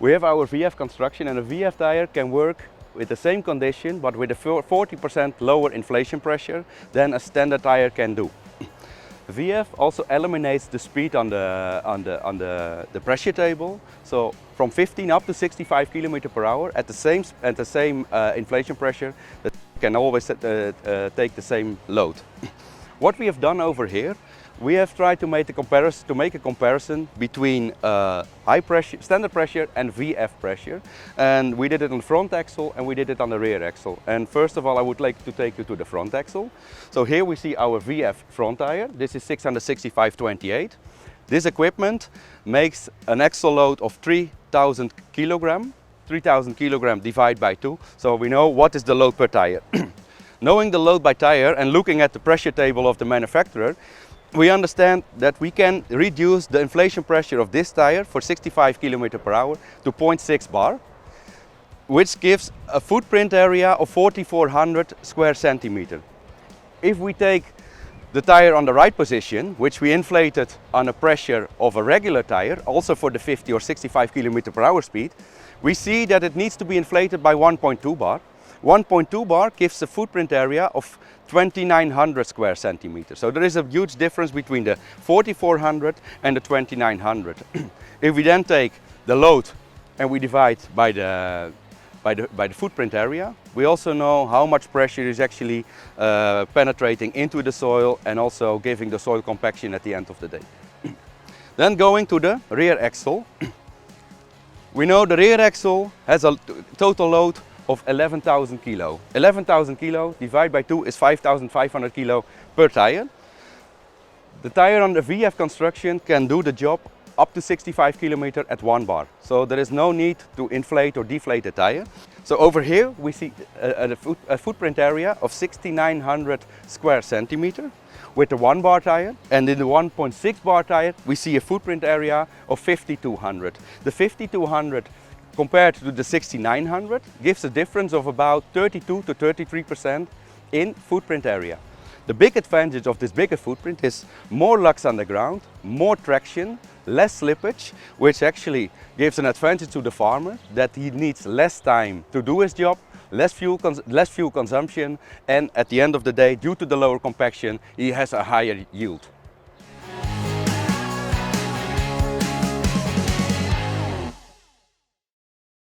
We have our VF construction, and a VF tire can work with the same condition but with a 40% lower inflation pressure than a standard tire can do. VF also eliminates the speed on the pressure table, so from 15 up to 65 km per hour at the same inflation pressure, that can always take the same load. What we have done over here, we have tried to make a comparison between high pressure, standard pressure and VF pressure, and we did it on the front axle and we did it on the rear axle. And first of all, I would like to take you to the front axle. So here we see our VF front tire. This is 665/28. This equipment makes an axle load of 3,000 kilogram. 3,000 kilogram divided by 2, so we know what is the load per tire. Knowing the load by tire and looking at the pressure table of the manufacturer, we understand that we can reduce the inflation pressure of this tire for 65 km per hour to 0.6 bar, which gives a footprint area of 4,400 square centimeter. If we take the tire on the right position, which we inflated on a pressure of a regular tire, also for the 50 or 65 km per hour speed, we see that it needs to be inflated by 1.2 bar. 1.2 bar gives a footprint area of 2,900 square centimeters. So there is a huge difference between the 4,400 and the 2,900. If we then take the load and we divide by the footprint area, we also know how much pressure is actually penetrating into the soil and also giving the soil compaction at the end of the day. Then going to the rear axle, we know the rear axle has a total load of 11,000 kilo. 11,000 kilo divided by 2 is 5,500 kilo per tire. The tire on the VF construction can do the job up to 65 km at 1 bar. So there is no need to inflate or deflate the tire. So over here we see a footprint area of 6,900 square centimeter with the 1 bar tire, and in the 1.6 bar tire we see a footprint area of 5,200. The 5,200 compared to the 6,900 gives a difference of about 32 to 33% in footprint area. The big advantage of this bigger footprint is more lugs on the ground, more traction, less slippage, which actually gives an advantage to the farmer that he needs less time to do his job, less fuel consumption, and at the end of the day, due to the lower compaction, he has a higher yield.